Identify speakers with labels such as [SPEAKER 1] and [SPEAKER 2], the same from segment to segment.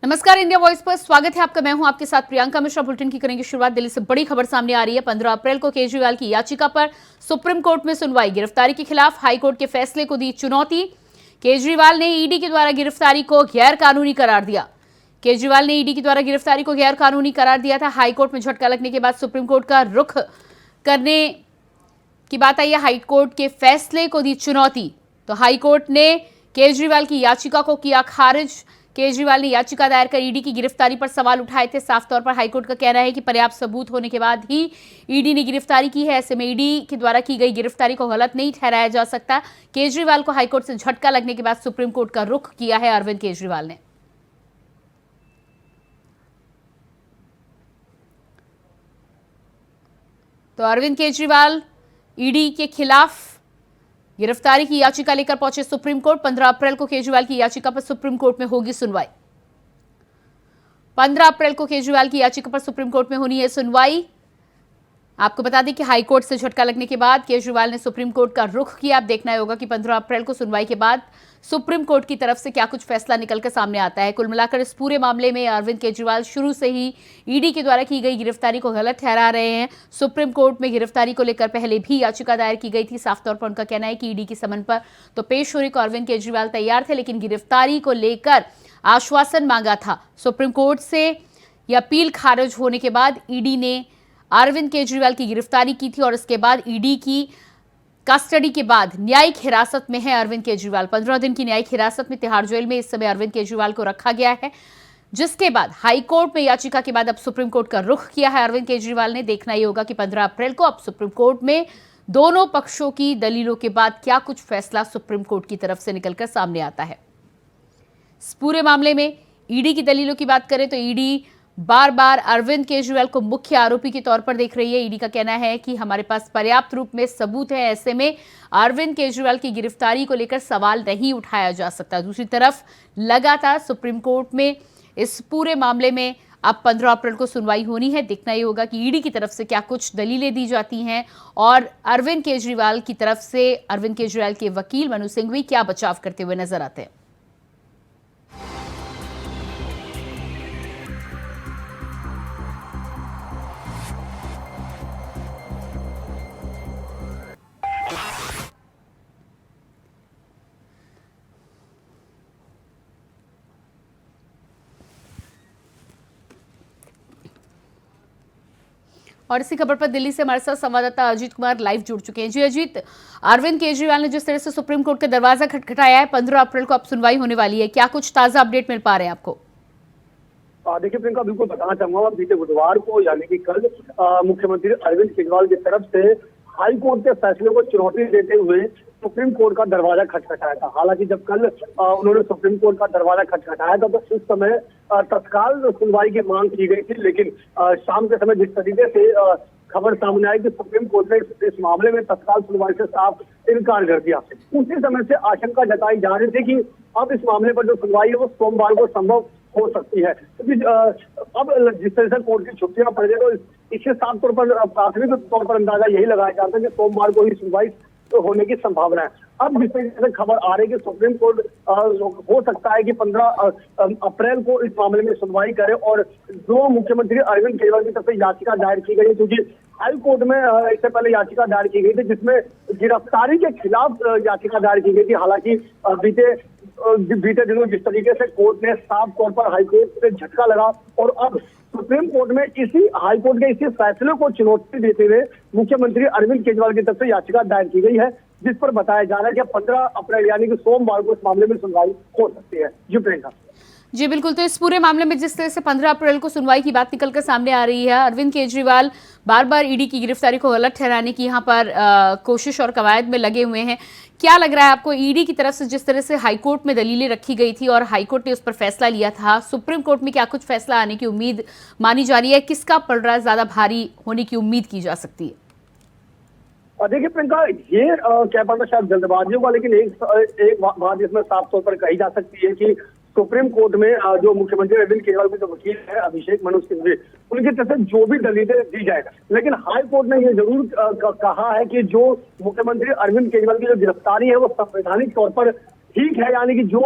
[SPEAKER 1] नमस्कार, India voice पर स्वागत है आपका। मैं हूं आपके साथ प्रियंका मिश्रा। बुलेटिन की करेंगे शुरुआत। दिल्ली से बड़ी खबर सामने आ रही है। 15 अप्रैल को केजरीवाल की याचिका पर सुप्रीम कोर्ट में सुनवाई। गिरफ्तारी के खिलाफ हाईकोर्ट के फैसले को दी चुनौती। केजरीवाल ने ईडी के द्वारा गिरफ्तारी को गैर कानूनी करार दिया। केजरीवाल ने ईडी के द्वारा गिरफ्तारी को गैर कानूनी करार दिया था। हाईकोर्ट में झटका लगने के बाद सुप्रीम कोर्ट का रुख करने की बात आई है। हाईकोर्ट के फैसले को दी चुनौती। तो हाईकोर्ट ने केजरीवाल की याचिका को किया खारिज। केजरीवाल ने याचिका दायर कर ईडी की गिरफ्तारी पर सवाल उठाए थे। साफ तौर पर हाईकोर्ट का कहना है कि पर्याप्त सबूत होने के बाद ही ईडी ने गिरफ्तारी की है। ऐसे में ईडी के द्वारा की गई गिरफ्तारी को गलत नहीं ठहराया जा सकता। केजरीवाल को हाईकोर्ट से झटका लगने के बाद सुप्रीम कोर्ट का रुख किया है अरविंद केजरीवाल ने। तो अरविंद केजरीवाल ईडी के खिलाफ गिरफ्तारी की याचिका लेकर पहुंचे सुप्रीम कोर्ट। 15 अप्रैल को केजरीवाल की याचिका पर सुप्रीम कोर्ट में होगी सुनवाई। 15 अप्रैल को केजरीवाल की याचिका पर सुप्रीम कोर्ट में होनी है सुनवाई। आपको बता दें कि हाईकोर्ट से झटका लगने के बाद केजरीवाल ने सुप्रीम कोर्ट का रुख किया। अब देखना होगा कि 15 अप्रैल को सुनवाई के बाद सुप्रीम कोर्ट की तरफ से क्या कुछ फैसला निकलकर सामने आता है। कुल मिलाकर इस पूरे मामले में अरविंद केजरीवाल शुरू से ही ईडी के द्वारा की गई गिरफ्तारी को गलत ठहरा रहे हैं। सुप्रीम कोर्ट में गिरफ्तारी को लेकर पहले भी याचिका दायर की गई थी। साफ तौर पर उनका कहना है कि ईडी की समन पर तो पेश होने को अरविंद केजरीवाल तैयार थे, लेकिन गिरफ्तारी को लेकर आश्वासन मांगा था सुप्रीम कोर्ट से। यह अपील खारिज होने के बाद ईडी ने अरविंद केजरीवाल की गिरफ्तारी की थी और इसके बाद ईडी की कस्टडी के बाद न्यायिक हिरासत में है अरविंद केजरीवाल। 15 दिन की न्यायिक हिरासत में तिहाड़ जेल में इस समय अरविंद केजरीवाल को रखा गया है, जिसके बाद हाईकोर्ट में याचिका के बाद अब सुप्रीम कोर्ट का रुख किया है अरविंद केजरीवाल ने। देखना ही होगा कि 15 अप्रैल को अब सुप्रीम कोर्ट में दोनों पक्षों की दलीलों के बाद क्या कुछ फैसला सुप्रीम कोर्ट की तरफ से निकलकर सामने आता है। इस पूरे मामले में ईडी की दलीलों की बात करें तो ईडी बार बार अरविंद केजरीवाल को मुख्य आरोपी के तौर पर देख रही है। ईडी का कहना है कि हमारे पास पर्याप्त रूप में सबूत है, ऐसे में अरविंद केजरीवाल की गिरफ्तारी को लेकर सवाल नहीं उठाया जा सकता। दूसरी तरफ लगातार सुप्रीम कोर्ट में इस पूरे मामले में अब 15 अप्रैल को सुनवाई होनी है। देखना ही होगा कि ईडी की तरफ से क्या कुछ दलीलें दी जाती हैं और अरविंद केजरीवाल की तरफ से अरविंद केजरीवाल के वकील मनु सिंघवी क्या बचाव करते हुए नजर आते हैं। और इसी खबर पर दिल्ली से हमारे साथ संवाददाता अजीत कुमार लाइव जुड़ चुके हैं। जी अजीत, अरविंद केजरीवाल ने जिस तरह से सुप्रीम कोर्ट का दरवाजा खटखटाया है, 15 अप्रैल को अब सुनवाई होने वाली है, क्या कुछ ताजा अपडेट मिल पा रहे हैं आपको?
[SPEAKER 2] देखिए प्रियंका, बिल्कुल बताना चाहूंगा, बीते बुधवार को यानी कि कल मुख्यमंत्री अरविंद केजरीवाल की तरफ से हाई कोर्ट के फैसले को चुनौती देते हुए सुप्रीम कोर्ट का दरवाजा खटखटाया था। हालांकि जब कल उन्होंने सुप्रीम कोर्ट का दरवाजा खटखटाया था तो उस समय तत्काल सुनवाई की मांग की गई थी, लेकिन शाम के समय जिस तरीके से खबर सामने आई कि सुप्रीम कोर्ट ने इस मामले में तत्काल सुनवाई से साफ इनकार कर दिया, उसी समय से आशंका जताई जा रही थी कि अब इस मामले पर जो सुनवाई है वो सोमवार को संभव हो सकती है, क्योंकि अब जिस तरह से कोर्ट की छुट्टियां पड़ गई तो इससे साफ तौर पर प्राथमिक तौर पर अंदाजा यही लगाया जाता है कि सोमवार को ही सुनवाई तो होने की संभावना है। अब जिस तरीके से खबर आ रही है कि सुप्रीम कोर्ट हो सकता है कि 15 अप्रैल को इस मामले में सुनवाई करे और जो मुख्यमंत्री अरविंद केजरीवाल की तरफ से याचिका दायर की गई है, क्योंकि हाई कोर्ट में इससे पहले याचिका दायर की गई थी जिसमें गिरफ्तारी के खिलाफ याचिका दायर की गई थी। हालांकि बीते दिनों जिस तरीके से कोर्ट ने साफ तौर पर हाईकोर्ट से झटका लगा और अब सुप्रीम कोर्ट में इसी हाईकोर्ट के इसी फैसले को चुनौती देते हुए मुख्यमंत्री अरविंद केजरीवाल की तरफ से याचिका दायर की गई है, जिस पर बताया जा रहा है कि 15 अप्रैल यानी कि सोमवार को इस मामले में सुनवाई हो सकती है। जी प्रियंका।
[SPEAKER 1] जी बिल्कुल, तो इस पूरे मामले में जिस तरह से 15 अप्रैल को सुनवाई की बात निकलकर सामने आ रही है, अरविंद केजरीवाल बार बार ईडी की गिरफ्तारी को गलत ठहराने की यहाँ पर कोशिश और कवायद में लगे हुए हैं। क्या लग रहा है आपको, ईडी की तरफ से जिस तरह से हाईकोर्ट में दलीलें रखी गई थी और हाईकोर्ट ने उस पर फैसला लिया था, सुप्रीम कोर्ट में क्या कुछ फैसला आने की उम्मीद मानी जा रही है? किसका पड़ रहा है ज्यादा भारी होने की उम्मीद की जा सकती है?
[SPEAKER 2] देखिए प्रियंका, ये कह पाता शायद जल्दबाजी होगा, लेकिन एक बात इसमें साफ तौर पर कही जा सकती है कि सुप्रीम कोर्ट में जो मुख्यमंत्री अरविंद केजरीवाल के जो वकील है अभिषेक मनु सिंघवी, उनकी तरफ से जो भी दलीलें दी जाए, लेकिन हाई कोर्ट ने ये जरूर कहा है कि जो मुख्यमंत्री अरविंद केजरीवाल की जो गिरफ्तारी है वो संवैधानिक तौर पर ठीक है, यानी कि जो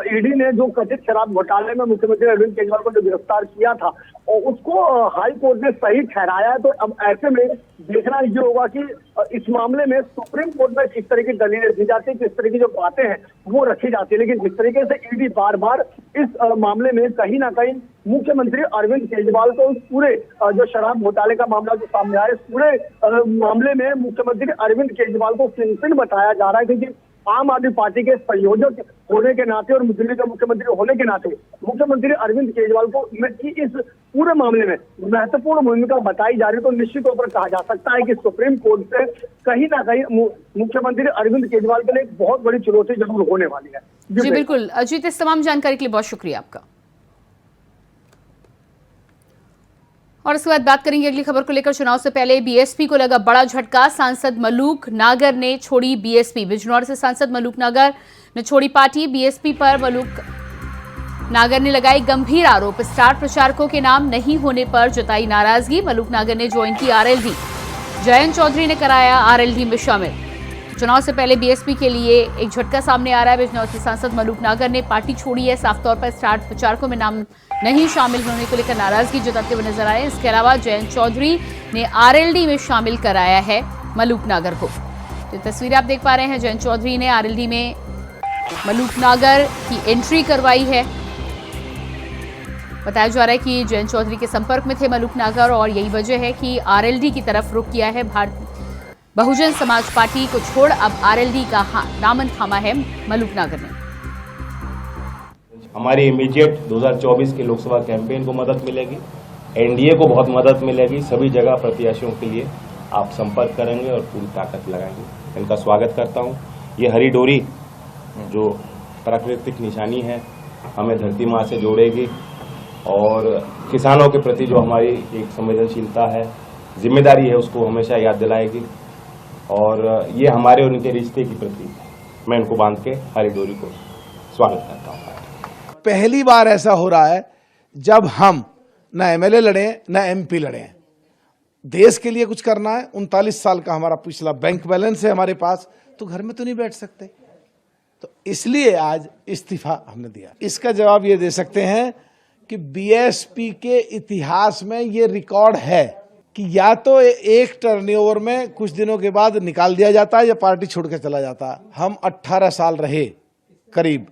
[SPEAKER 2] ईडी ने जो कथित शराब घोटाले में मुख्यमंत्री अरविंद केजरीवाल को जो गिरफ्तार किया था और उसको हाई कोर्ट ने सही ठहराया है। तो अब ऐसे में देखना ये होगा कि इस मामले में सुप्रीम कोर्ट में किस तरह की दलीलें दी जाती है, किस तरह की जो बातें हैं वो रखी जाती है। लेकिन जिस तरीके से ईडी बार बार इस मामले में कहीं ना कहीं मुख्यमंत्री अरविंद केजरीवाल को उस पूरे जो शराब घोटाले का मामला जो सामने आया, इस पूरे मामले में मुख्यमंत्री अरविंद केजरीवाल को किंगपिन बताया जा रहा है, क्योंकि आम आदमी पार्टी के संयोजक होने के नाते और दिल्ली के मुख्यमंत्री होने के नाते मुख्यमंत्री अरविंद केजरीवाल को इस पूरे मामले में महत्वपूर्ण भूमिका बताई जा रही है। तो निश्चित तौर पर कहा जा सकता है कि सुप्रीम कोर्ट से कहीं ना कहीं मुख्यमंत्री अरविंद केजरीवाल के लिए एक बहुत बड़ी चुनौती जरूर होने वाली है।
[SPEAKER 1] जी बिल्कुल अजीत, इस तमाम जानकारी के लिए बहुत शुक्रिया आपका। और इसके बाद बात करेंगे अगली खबर को लेकर। चुनाव से पहले बीएसपी को लगा बड़ा झटका, सांसद मलूक नागर ने छोड़ी बीएसपी। बिजनौर से सांसद मलूक नागर ने छोड़ी पार्टी। बीएसपी पर मलूक नागर ने लगाई गंभीर आरोप, स्टार प्रचारकों के नाम नहीं होने पर जताई नाराजगी। मलूक नागर ने ज्वाइन की आरएलडी, जयंत चौधरी ने कराया आरएलडी में शामिल। चुनाव से पहले बीएसपी के लिए एक झटका सामने आ रहा है। बिजनौर से सांसद मलूक नागर ने पार्टी छोड़ी है, साफ तौर पर स्टार प्रचारकों में नाम नहीं शामिल होने को लेकर नाराजगी जताते हुए नजर आए। इसके अलावा जयंत चौधरी ने आरएलडी में शामिल कराया है मलूक नागर को। तो तस्वीरें आप देख पा रहे हैं, जयंत चौधरी ने आरएलडी में मलूक नागर की एंट्री करवाई है। बताया जा रहा है कि जयंत चौधरी के संपर्क में थे मलूक नागर और यही वजह है कि आरएलडी की तरफ रुख किया है। बहुजन समाज पार्टी को छोड़ अब आरएलडी का दामन थामा है मलूक नागर ने।
[SPEAKER 3] हमारी इमीडिएट 2024 के लोकसभा कैंपेन को मदद मिलेगी, एनडीए को बहुत मदद मिलेगी। सभी जगह प्रत्याशियों के लिए आप संपर्क करेंगे और पूरी ताकत लगाएंगे। इनका स्वागत करता हूं। ये हरी डोरी जो प्राकृतिक निशानी है हमें धरती माँ से जोड़ेगी और किसानों के प्रति जो हमारी एक संवेदनशीलता है, जिम्मेदारी है, उसको हमेशा याद दिलाएगी। और ये हमारे और उनके रिश्ते की प्रतीक है। मैं इनको बांध के हरी डोरी को स्वागत करता हूँ।
[SPEAKER 4] पहली बार ऐसा हो रहा है जब हम न एमएलए लड़े न एमपी लड़े। देश के लिए कुछ करना है, 39 साल का हमारा पिछला बैंक बैलेंस है हमारे पास, तो घर में तो नहीं बैठ सकते, तो इसलिए आज इस्तीफा हमने दिया। इसका जवाब ये दे सकते हैं कि बीएसपी के इतिहास में ये रिकॉर्ड है कि या तो एक टर्नओवर में कुछ दिनों के बाद निकाल दिया जाता है या पार्टी छोड़ के चला जाता है। हम 18 साल रहे करीब,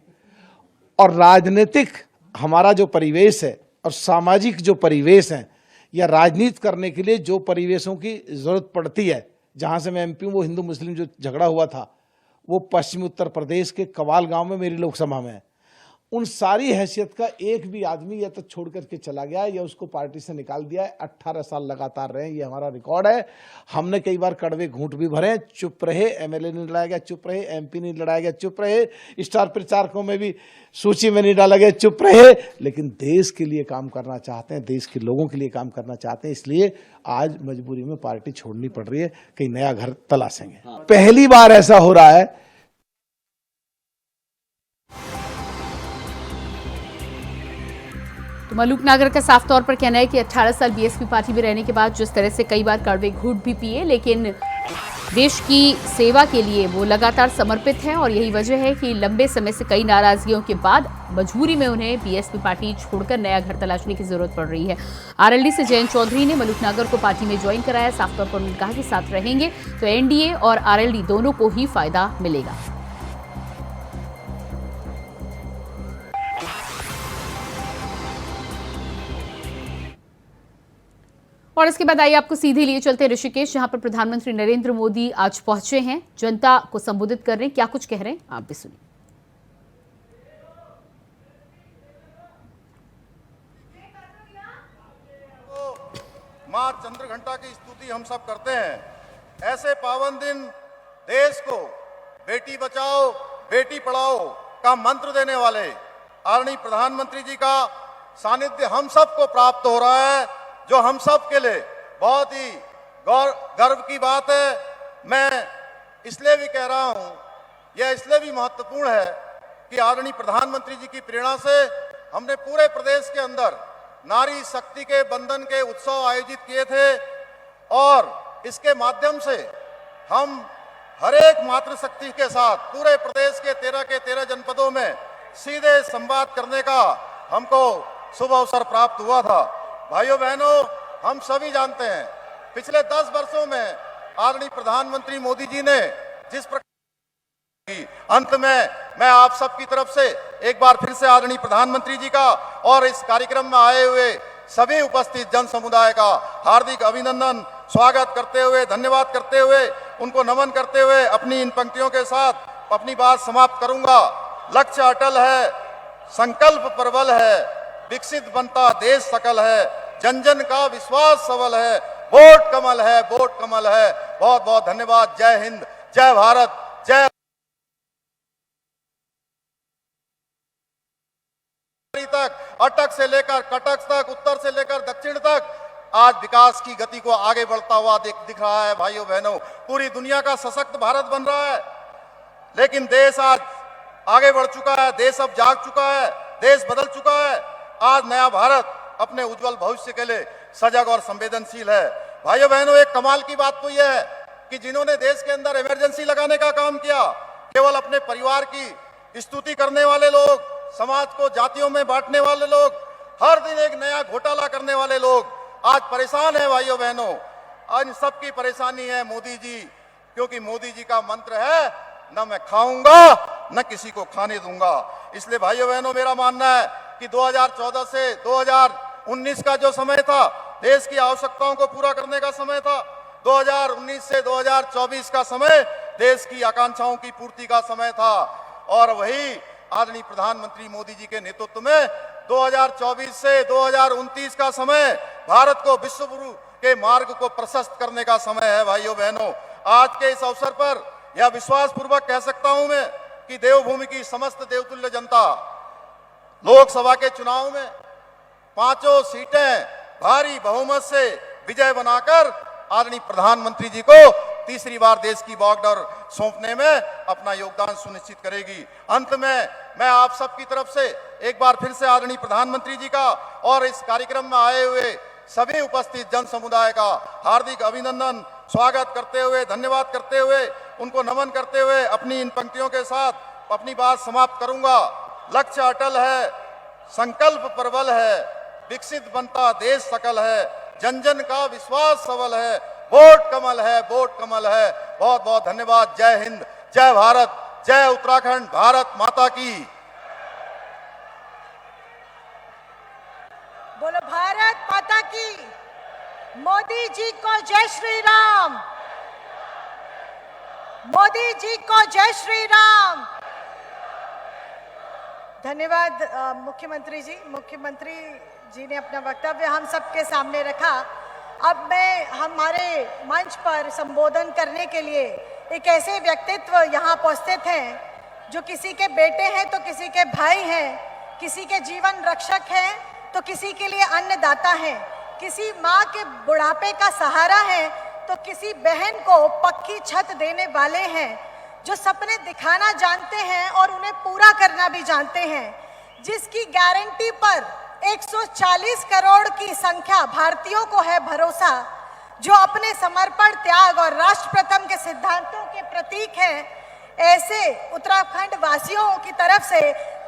[SPEAKER 4] और राजनीतिक हमारा जो परिवेश है और सामाजिक जो परिवेश है या राजनीति करने के लिए जो परिवेशों की जरूरत पड़ती है, जहां से मैं एमपी हूं, वो हिंदू मुस्लिम जो झगड़ा हुआ था वो पश्चिमी उत्तर प्रदेश के कवाल गांव में मेरी लोकसभा में है। उन सारी हैसियत का एक भी आदमी या तो छोड़ करके चला गया या उसको पार्टी से निकाल दिया है। 18 साल लगातार रहे, ये हमारा रिकॉर्ड है। हमने कई बार कड़वे घूंट भी भरे, चुप रहे, एमएलए नहीं लड़ाया गया, चुप रहे, एमपी नहीं लड़ाया गया, चुप रहे, स्टार प्रचारकों में भी सूची में नहीं डाला गया, चुप रहे। लेकिन देश के लिए काम करना चाहते हैं, देश के लोगों के लिए काम करना चाहते हैं, इसलिए आज मजबूरी में पार्टी छोड़नी पड़ रही है, कहीं नया घर तलाशेंगे। पहली बार ऐसा हो रहा है।
[SPEAKER 1] तो मलूक नागर का साफ तौर पर कहना है कि 18 साल बीएसपी पार्टी में रहने के बाद जिस तरह से कई बार कड़वे घूंट भी पिए, लेकिन देश की सेवा के लिए वो लगातार समर्पित है और यही वजह है कि लंबे समय से कई नाराजगियों के बाद मजबूरी में उन्हें बीएसपी पार्टी छोड़कर नया घर तलाशने की जरूरत पड़ रही है। आरएलडी से जयंत चौधरी ने मलूक नागर को पार्टी में ज्वाइन कराया। साफ तौर पर उन्होंने कहा कि साथ रहेंगे तो एनडीए और आरएलडी दोनों को ही फायदा मिलेगा। और इसके बाद आइए आपको सीधे लिए चलते ऋषिकेश, जहां पर प्रधानमंत्री नरेंद्र मोदी आज पहुंचे हैं, जनता को संबोधित कर रहे हैं। क्या कुछ कह रहे हैं आप भी सुनिए।
[SPEAKER 5] मां चंद्रघंटा की स्तुति हम सब करते हैं। ऐसे पावन दिन देश को बेटी बचाओ बेटी पढ़ाओ का मंत्र देने वाले आदरणीय प्रधानमंत्री जी का सानिध्य हम सबको प्राप्त हो रहा है, जो हम सब के लिए बहुत ही गर्व की बात है। मैं इसलिए भी कह रहा हूं, यह इसलिए भी महत्वपूर्ण है कि आदरणीय प्रधानमंत्री जी की प्रेरणा से हमने पूरे प्रदेश के अंदर नारी शक्ति के बंधन के उत्सव आयोजित किए थे और इसके माध्यम से हम हर एक मातृशक्ति के साथ पूरे प्रदेश के 13 जनपदों में सीधे संवाद करने का हमको शुभ अवसर प्राप्त हुआ था। भाइयों बहनों, हम सभी जानते हैं पिछले 10 वर्षों में आदरणीय प्रधानमंत्री मोदी जी ने जिस प्रकार, अंत में मैं आप सबकी तरफ से एक बार फिर से आदरणीय प्रधानमंत्री जी का और इस कार्यक्रम में आए हुए सभी उपस्थित जन समुदाय का हार्दिक अभिनंदन, स्वागत करते हुए, धन्यवाद करते हुए, उनको नमन करते हुए अपनी इन पंक्तियों के साथ अपनी बात समाप्त करूंगा। लक्ष्य अटल है, संकल्प प्रबल है, विकसित बनता देश सकल है, जन जन का विश्वास सबल है, वोट कमल है, वोट कमल है। बहुत बहुत धन्यवाद। जय हिंद, जय भारत, जय तक, अटक से लेकर कटक तक, उत्तर से लेकर दक्षिण तक आज विकास की गति को आगे बढ़ता हुआ दिख रहा है। भाइयों बहनों, पूरी दुनिया का सशक्त भारत बन रहा है, लेकिन देश आज आगे बढ़ चुका है, देश अब जाग चुका है, देश बदल चुका है। आज नया भारत अपने उज्जवल भविष्य के लिए सजग और संवेदनशील है। भाइयों बहनों, एक कमाल की बात तो यह है कि जिन्होंने देश के अंदर इमरजेंसी लगाने का काम किया, केवल अपने परिवार की स्तुति करने वाले लोग, समाज को जातियों में बांटने वाले लोग, हर दिन एक नया घोटाला करने वाले लोग आज परेशान है। भाइयों बहनों, इन सबकी परेशानी है मोदी जी, क्योंकि मोदी जी का मंत्र है, न मैं खाऊंगा न किसी को खाने दूंगा। इसलिए भाइयों बहनों, मेरा मानना है कि 2014 से 2019 का जो समय था, देश की आवश्यकताओं को पूरा करने का समय था। 2019 से 2024 का समय देश की आकांक्षाओं की पूर्ति का समय था, और वही आदरणीय प्रधानमंत्री मोदी जी के नेतृत्व में 2024 से 2029 का समय भारत को विश्व गुरु के मार्ग को प्रशस्त करने का समय है। भाइयों बहनों, आज के इस अवसर पर यह विश्वास पूर्वक कह सकता हूं मैं कि देवभूमि की समस्त देवतुल्य जनता लोकसभा के चुनाव में 5 सीटें भारी बहुमत से विजय बनाकर आदरणीय प्रधानमंत्री जी को तीसरी बार देश की बागडोर सौंपने में अपना योगदान सुनिश्चित करेगी। अंत में मैं आप सबकी तरफ से एक बार फिर से आदरणीय प्रधानमंत्री जी का और इस कार्यक्रम में आए हुए सभी उपस्थित जन समुदाय का हार्दिक अभिनंदन, स्वागत करते हुए, धन्यवाद करते हुए, उनको नमन करते हुए अपनी इन पंक्तियों के साथ अपनी बात समाप्त करूंगा। लक्ष्य अटल है, संकल्प प्रबल है, विकसित बनता देश सकल है, जन जन का विश्वास सबल है, वोट कमल है, वोट कमल है। बहुत बहुत धन्यवाद। जय हिंद, जय भारत, जय उत्तराखंड, भारत माता की।
[SPEAKER 6] बोलो भारत माता की। मोदी जी को जय श्री राम, मोदी जी को जय श्री राम। धन्यवाद मुख्यमंत्री जी ने अपना वक्तव्य हम सबके सामने रखा। अब मैं हमारे मंच पर संबोधन करने के लिए एक ऐसे व्यक्तित्व यहाँ उपस्थित हैं जो किसी के बेटे हैं तो किसी के भाई हैं, किसी के जीवन रक्षक हैं तो किसी के लिए अन्नदाता हैं, किसी माँ के बुढ़ापे का सहारा है तो किसी बहन को पक्की छत देने वाले हैं, जो सपने दिखाना जानते हैं और उन्हें पूरा करना भी जानते हैं, जिसकी गारंटी पर 140 करोड़ की संख्या भारतीयों को है भरोसा, जो अपने समर्पण, त्याग और राष्ट्र प्रथम के सिद्धांतों के प्रतीक हैं। ऐसे उत्तराखंड वासियों की तरफ से,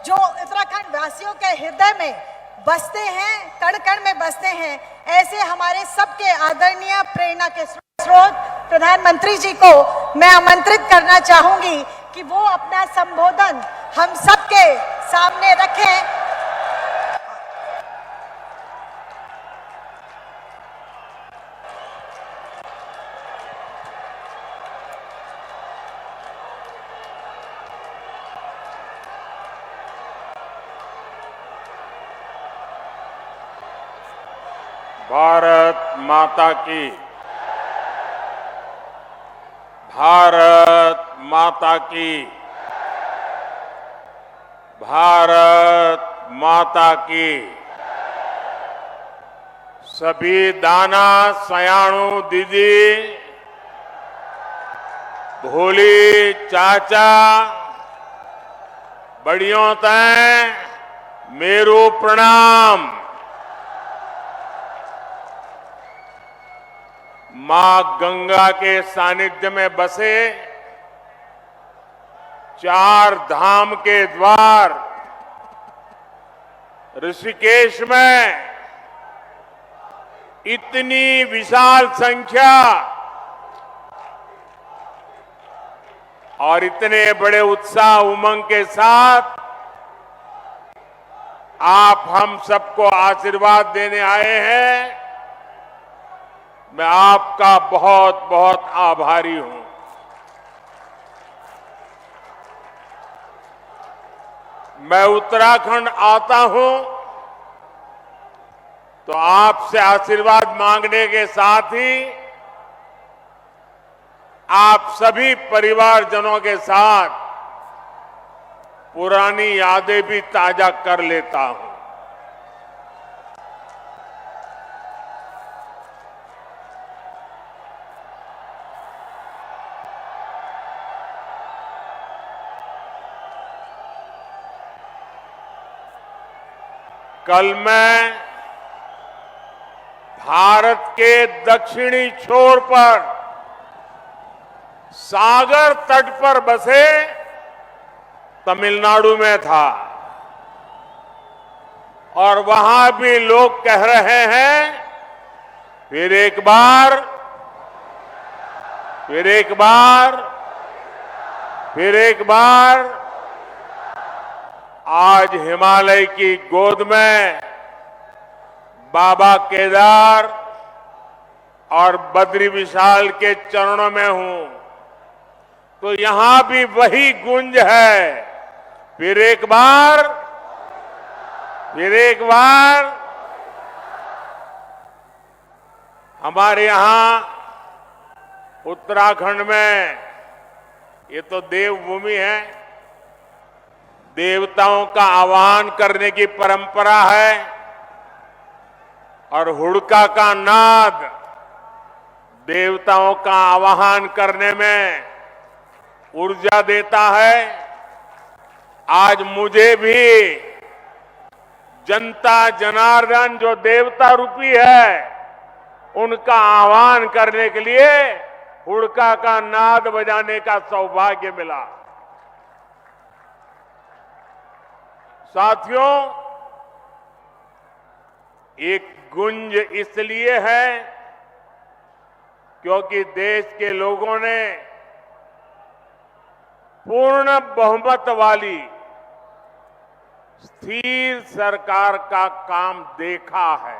[SPEAKER 6] जो उत्तराखंड वासियों के हृदय में बसते हैं, कण कण में बसते हैं, ऐसे हमारे सबके आदरणीय प्रेरणा के स्रोत प्रधानमंत्री जी को मैं आमंत्रित करना चाहूंगी कि वो अपना संबोधन हम सबके सामने रखें।
[SPEAKER 7] भारत माता की, भारत माता की, भारत माता की। सभी दाना सयाणु दीदी, भोली चाचा, बड़ियों तय मेरू प्रणाम। मां गंगा के सानिध्य में बसे चार धाम के द्वार ऋषिकेश में इतनी विशाल संख्या और इतने बड़े उत्साह उमंग के साथ आप हम सबको आशीर्वाद देने आए हैं। मैं आपका बहुत बहुत आभारी हूं। मैं उत्तराखंड आता हूं तो आपसे आशीर्वाद मांगने के साथ ही आप सभी परिवारजनों के साथ पुरानी यादें भी ताजा कर लेता हूं। कल मैं भारत के दक्षिणी छोर पर सागर तट पर बसे तमिलनाडु में था और वहां भी लोग कह रहे हैं फिर एक बार, फिर एक बार, फिर एक बार। आज हिमालय की गोद में बाबा केदार और बद्री विशाल के चरणों में हूं तो यहां भी वही गूंज है, फिर एक बार, फिर एक बार। हमारे यहां उत्तराखंड में ये तो देवभूमि है, देवताओं का आह्वान करने की परंपरा है और हुड़का का नाद देवताओं का आह्वान करने में ऊर्जा देता है। आज मुझे भी जनता जनार्दन जो देवता रूपी है उनका आह्वान करने के लिए हुड़का का नाद बजाने का सौभाग्य मिला। साथियों, एक गुंज इसलिए है क्योंकि देश के लोगों ने पूर्ण बहुमत वाली स्थिर सरकार का काम देखा है।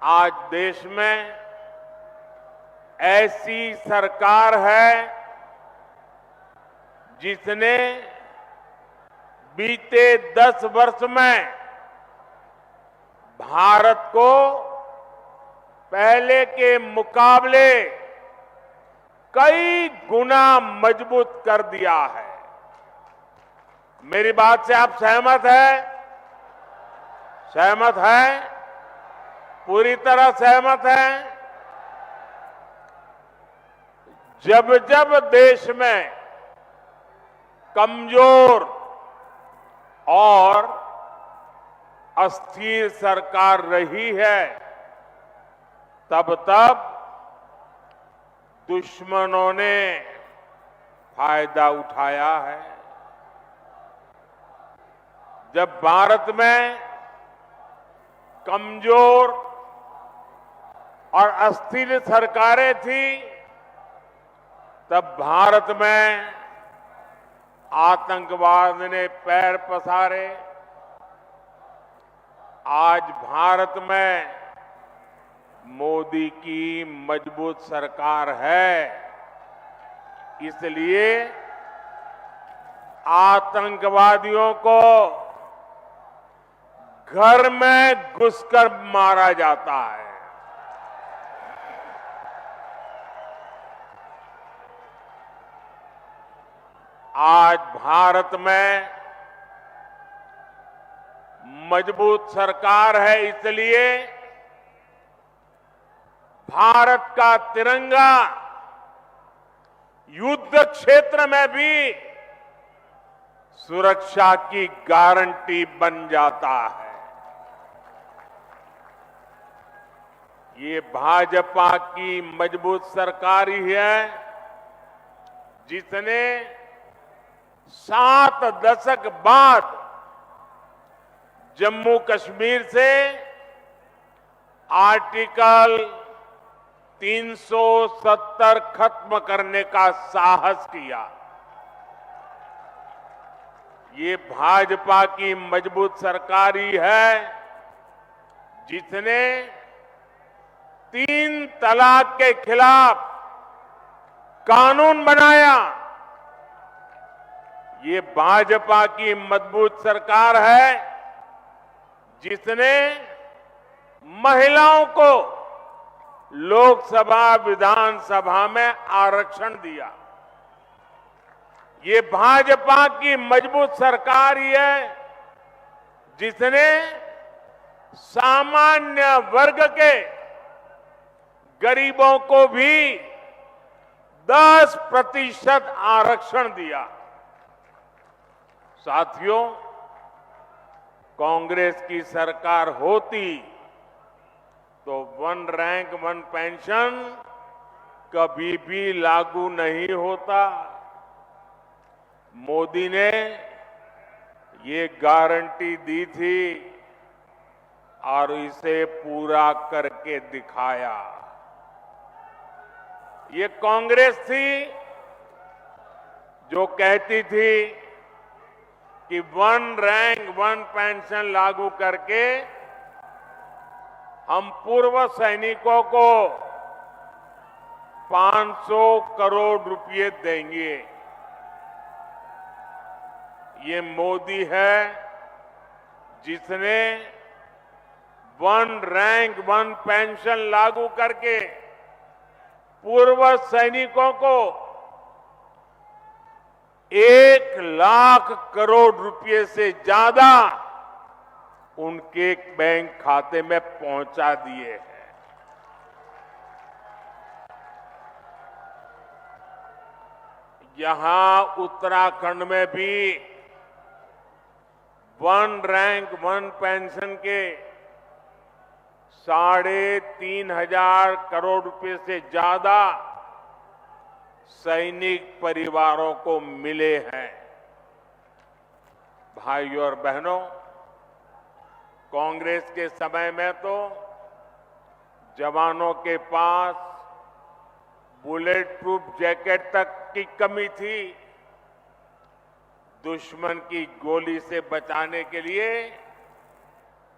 [SPEAKER 7] आज देश में ऐसी सरकार है जिसने बीते 10 वर्ष में भारत को पहले के मुकाबले कई गुना मजबूत कर दिया है। मेरी बात से आप सहमत हैं? सहमत हैं? पूरी तरह सहमत हैं? जब जब देश में कमजोर और अस्थिर सरकार रही है तब तब दुश्मनों ने फायदा उठाया है। जब भारत में कमजोर और अस्थिर सरकारें थी तब भारत में आतंकवाद ने पैर पसारे। आज भारत में मोदी की मजबूत सरकार है, इसलिए आतंकवादियों को घर में घुसकर मारा जाता है। आज भारत में मजबूत सरकार है, इसलिए भारत का तिरंगा युद्ध क्षेत्र में भी सुरक्षा की गारंटी बन जाता है। ये भाजपा की मजबूत सरकार ही है जिसने 7 दशक बाद जम्मू कश्मीर से आर्टिकल 370 खत्म करने का साहस किया। ये भाजपा की मजबूत सरकार ही है जिसने 3 तलाक के खिलाफ कानून बनाया। ये भाजपा की मजबूत सरकार है जिसने महिलाओं को लोकसभा विधानसभा में आरक्षण दिया। ये भाजपा की मजबूत सरकार ही है जिसने सामान्य वर्ग के गरीबों को भी 10% आरक्षण दिया। साथियों, कांग्रेस की सरकार होती तो 1 रैंक 1 पेंशन कभी भी लागू नहीं होता। मोदी ने ये गारंटी दी थी और इसे पूरा करके दिखाया। ये कांग्रेस थी जो कहती थी कि 1 रैंक 1 पेंशन लागू करके हम पूर्व सैनिकों को 500 करोड़ रुपए देंगे। ये मोदी है जिसने 1 रैंक 1 पेंशन लागू करके पूर्व सैनिकों को 1 लाख करोड़ रुपए से ज्यादा उनके बैंक खाते में पहुंचा दिए हैं। यहां उत्तराखंड में भी 1 रैंक 1 पेंशन के 3,500 करोड़ रुपए से ज्यादा सैनिक परिवारों को मिले हैं। भाइयों और बहनों, कांग्रेस के समय में तो जवानों के पास बुलेट प्रूफ जैकेट तक की कमी थी। दुश्मन की गोली से बचाने के लिए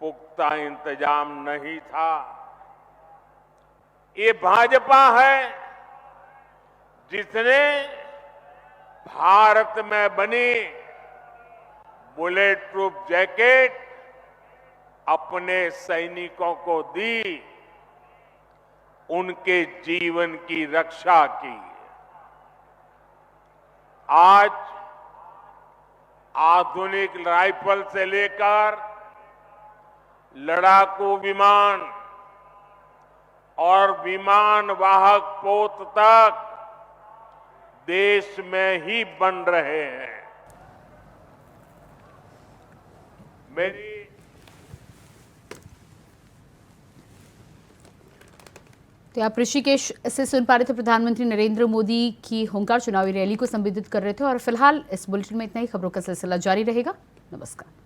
[SPEAKER 7] पुख्ता इंतजाम नहीं था। ये भाजपा है जिसने भारत में बनी बुलेट प्रूफ जैकेट अपने सैनिकों को दी, उनके जीवन की रक्षा की। आज आधुनिक राइफल से लेकर लड़ाकू विमान और विमान वाहक पोत तक देश में ही बन रहे हैं। मेरी
[SPEAKER 1] तो आप ऋषिकेश से सुन पा रहे थे, प्रधानमंत्री नरेंद्र मोदी की हुंकार चुनावी रैली को संबोधित कर रहे थे। और फिलहाल इस बुलेटिन में इतना ही। खबरों का सिलसिला जारी रहेगा। नमस्कार।